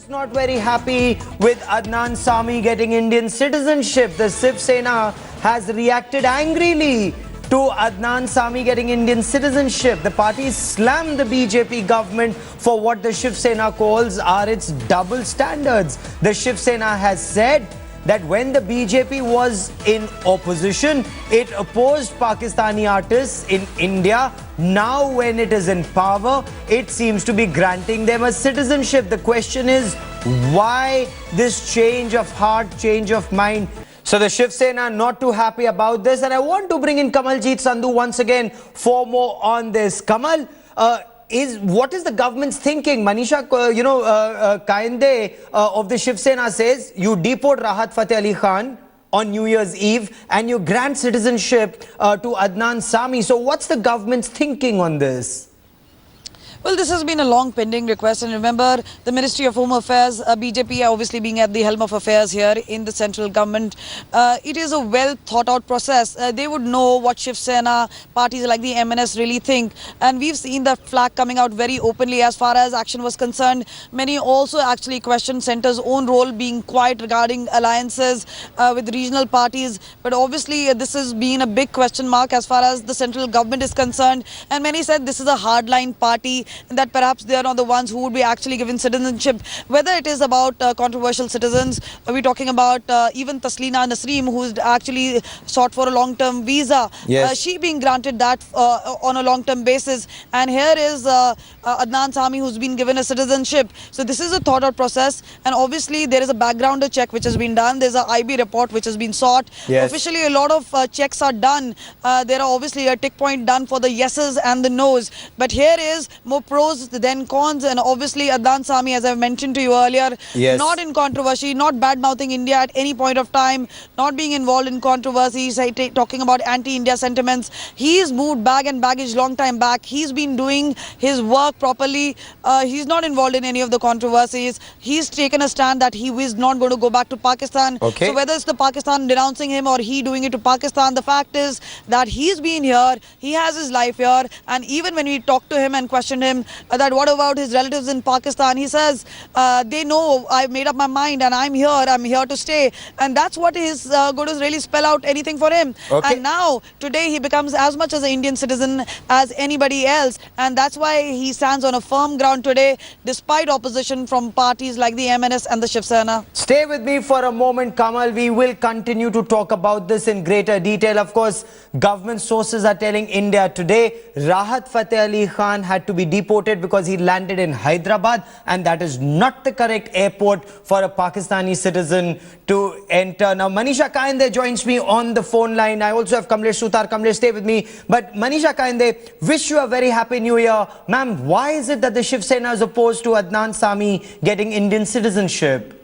not very happy with Adnan Sami getting Indian citizenship. The Shiv Sena has reacted angrily to Adnan Sami getting Indian citizenship. The party slammed the BJP government for what the Shiv Sena calls are its double standards. The Shiv Sena has said that when the BJP was in opposition, it opposed Pakistani artists in India. Now when it is in power, it seems to be granting them a citizenship. The question is, why this change of heart, change of mind? So the Shiv Sena not too happy about this, and I want to bring in Kamaljeet Sandhu once again for more on this. Kamal, what is the government's thinking? Manisha, Kainde of the Shiv Sena says you deport Rahat Fateh Ali Khan on New Year's Eve and you grant citizenship to Adnan Sami. So what's the government's thinking on this? Well, this has been a long pending request, and remember the Ministry of Home Affairs, BJP obviously being at the helm of affairs here in the central government. It is a well thought out process. They would know what Shiv Sena, parties like the MNS really think, and we've seen the flag coming out very openly as far as action was concerned. Many also actually questioned Centre's own role, being quiet regarding alliances with regional parties, but obviously this has been a big question mark as far as the central government is concerned, and many said this is a hardline party, that perhaps they are not the ones who would be actually given citizenship. Whether it is about controversial citizens, we're talking about even Taslina Nasreem, who's actually sought for a long-term visa. Yes. She being granted that on a long-term basis. And here is Adnan Sami, who's been given a citizenship. So this is a thought-out process. And obviously there is a background check which has been done. There's an IB report which has been sought. Yes. Officially a lot of checks are done. There are obviously a tick point done for the yeses and the nos. But here is more pros than cons, and obviously Adnan Sami, as I mentioned to you earlier, yes, not in controversy, not bad-mouthing India at any point of time, not being involved in controversies, talking about anti-India sentiments. He's moved bag and baggage long time back. He's been doing his work properly. He's not involved in any of the controversies. He's taken a stand that he is not going to go back to Pakistan. Okay. So whether it's the Pakistan denouncing him or he doing it to Pakistan, the fact is that he's been here, he has his life here, and even when we talked to him and questioned him that what about his relatives in Pakistan, he says they know I've made up my mind and I'm here to stay, and that's what is going to really spell out anything for him. Okay. And now today he becomes as much as an Indian citizen as anybody else, and that's why he stands on a firm ground today despite opposition from parties like the MNS and the Shiv Sena. Stay with me for a moment, Kamal. We will continue to talk about this in greater detail. Of course, government sources are telling India today Rahat Fateh Ali Khan had to be deported because he landed in Hyderabad, and that is not the correct airport for a Pakistani citizen to enter. Now, Manisha Kainde joins me on the phone line. I also have Kamlesh Sutar. Kamlesh, stay with me. But Manisha Kainde, wish you a very happy new year. Ma'am, why is it that the Shiv Sena is opposed to Adnan Sami getting Indian citizenship?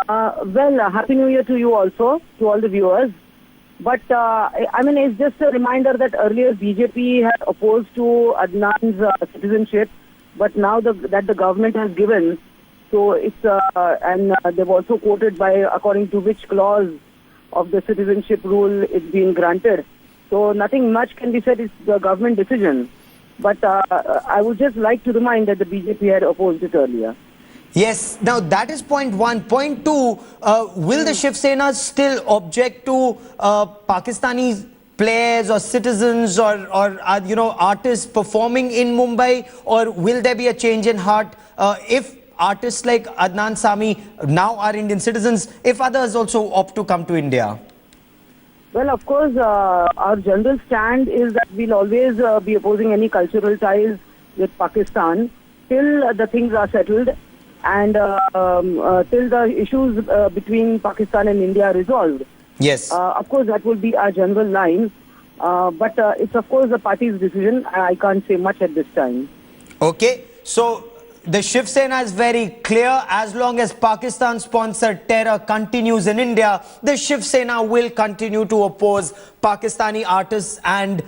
Happy New Year to you also, to all the viewers. But, I mean, it's just a reminder that earlier BJP had opposed to Adnan's citizenship, but now that the government has given, so it's, and they've also quoted by according to which clause of the citizenship rule it's been granted. So nothing much can be said, it's the government decision. But I would just like to remind that the BJP had opposed it earlier. Yes, now that is point one. Point two, will the Shiv Sena still object to Pakistani players or citizens or artists performing in Mumbai, or will there be a change in heart if artists like Adnan Sami now are Indian citizens, if others also opt to come to India? Well, of course, our general stand is that we'll always be opposing any cultural ties with Pakistan till the things are settled and till the issues between Pakistan and India are resolved. Yes. Of course, that will be our general line. But it's, of course, the party's decision. I can't say much at this time. Okay. So the Shiv Sena is very clear. As long as Pakistan-sponsored terror continues in India, the Shiv Sena will continue to oppose Pakistani artists and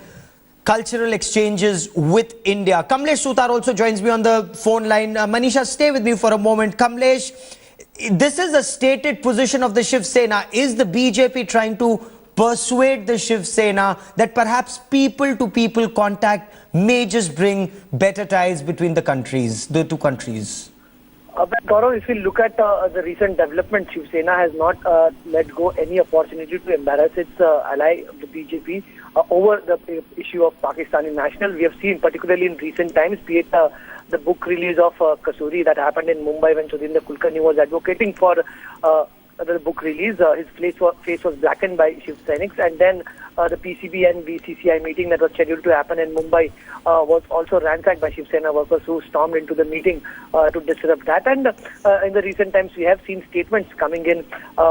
cultural exchanges with India. Kamlesh Sutar also joins me on the phone line. Manisha, stay with me for a moment. Kamlesh, this is a stated position of the Shiv Sena. Is the BJP trying to persuade the Shiv Sena that perhaps people-to-people contact may just bring better ties between the countries, the two countries? But Gaurav, if you look at the recent development, Shiv Sena has not let go any opportunity to embarrass its ally, the BJP, over the issue of Pakistani national. We have seen, particularly in recent times, be it the book release of Kasuri that happened in Mumbai when Sudhinder Kulkarni was advocating for the book release. His face was blackened by Shiv Sainiks, and then the PCB and BCCI meeting that was scheduled to happen in Mumbai was also ransacked by Shiv Sena workers who stormed into the meeting to disrupt that. And in the recent times, we have seen statements coming in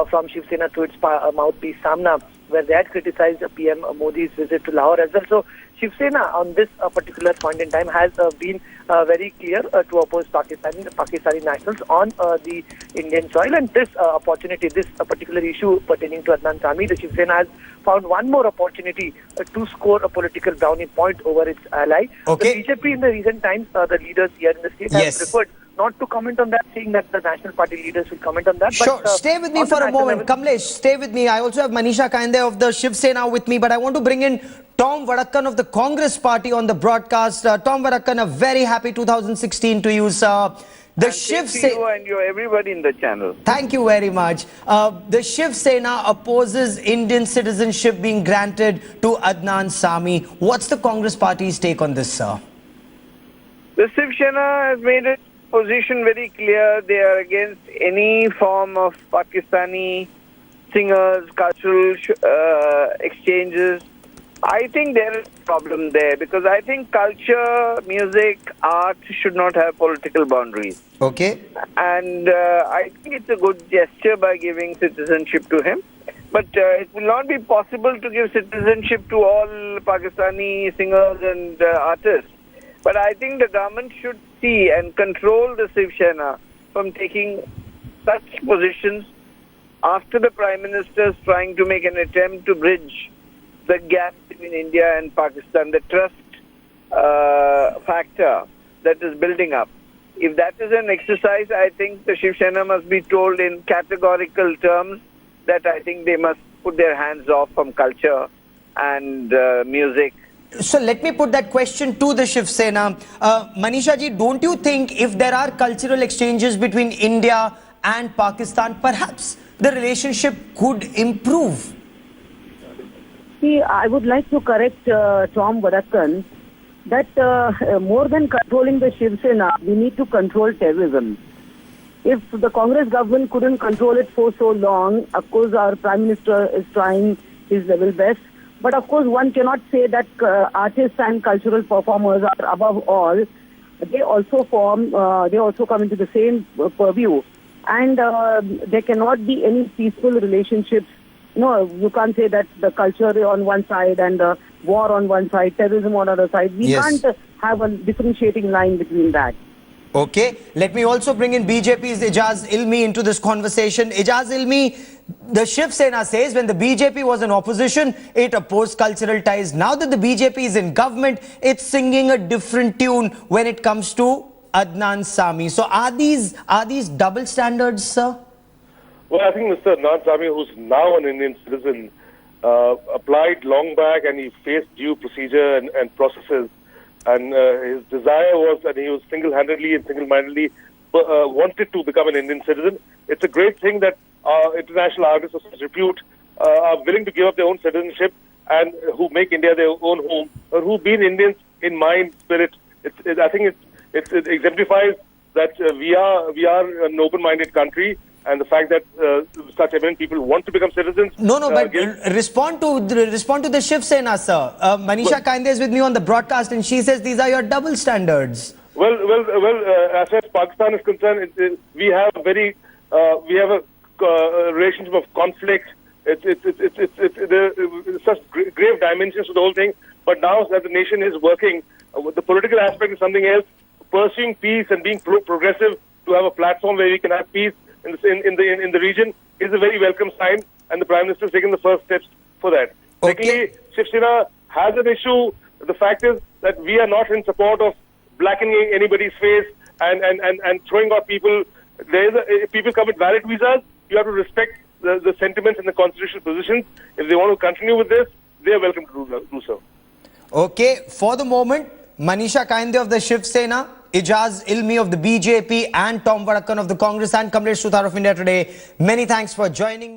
from Shiv Sena through its mouthpiece Samna, where they had criticized PM Modi's visit to Lahore as well. So Shiv Sena on this particular point in time has been very clear to oppose Pakistani nationals on the Indian soil. And this opportunity, this particular issue pertaining to Adnan Sami, the Shiv Sena has found one more opportunity to score a political brownie point over its ally. Okay. The BJP in the recent times, the leaders here in the state have preferred not to comment on that, saying that the National Party leaders will comment on that. Sure, but, stay with me for a moment. Kamlesh, stay with me. I also have Manisha Kainde of the Shiv Sena with me, but I want to bring in Tom Vadakkan of the Congress Party on the broadcast. Tom Vadakkan, a very happy 2016 to you, sir. The Shiv Sena, you and everybody in the channel. thank you very much. The Shiv Sena opposes Indian citizenship being granted to Adnan Sami. What's the Congress Party's take on this, sir? The Shiv Sena has made its position very clear. They are against any form of Pakistani singers, cultural exchanges. I think there is a problem there because I think culture, music, art should not have political boundaries. Okay. And I think it's a good gesture by giving citizenship to him. But it will not be possible to give citizenship to all Pakistani singers and artists. But I think the government should see and control the Shiv Sena from taking such positions after the Prime Minister is trying to make an attempt to bridge the gap between India and Pakistan, the trust factor that is building up. If that is an exercise, I think the Shiv Sena must be told in categorical terms that I think they must put their hands off from culture and music. So let me put that question to the Shiv Sena. Manisha ji, don't you think if there are cultural exchanges between India and Pakistan, perhaps the relationship could improve? See, I would like to correct Tom Vadakkan that more than controlling the Shiv Sena, we need to control terrorism. If the Congress government couldn't control it for so long, of course our Prime Minister is trying his level best. But of course one cannot say that artists and cultural performers are above all. They also come into the same purview. And there cannot be any peaceful relationships. No, you can't say that the culture on one side and war on one side, terrorism on the other side. We can't have a differentiating line between that. Okay, let me also bring in BJP's Ijaz Ilmi into this conversation. Ijaz Ilmi, the Shiv Sena says when the BJP was in opposition, it opposed cultural ties. Now that the BJP is in government, it's singing a different tune when it comes to Adnan Sami. So are these double standards, sir? Well, I think Mr. Adnan Sami, who's now an Indian citizen, applied long back and he faced due procedure and processes. And his desire was that he was single-handedly and single-mindedly wanted to become an Indian citizen. It's a great thing that international artists of such repute are willing to give up their own citizenship and who make India their own home, or who've been Indians in mind, spirit. I think it exemplifies that we are an open-minded country. And the fact that such eminent people want to become citizens. But respond to the Shiv Sena, sir. Manisha Kainde is with me on the broadcast, and she says these are your double standards. Well. As far as Pakistan is concerned, we have a relationship of conflict. It's such grave dimensions to the whole thing. But now that the nation is working, the political aspect is something else. Pursuing peace and being progressive to have a platform where we can have peace in the region is a very welcome sign, and the Prime Minister has taken the first steps for that. Secondly, Shiv Sena has an issue. The fact is that we are not in support of blackening anybody's face and throwing out people. If people come with valid visas, you have to respect the sentiments and the constitutional positions. If they want to continue with this, they are welcome to do so. Okay, for the moment, Manisha Kainde of the Shiv Sena, Ijaz Ilmi of the BJP, and Tom Varakkan of the Congress, and Kamlesh Suthar of India Today. Many thanks for joining me.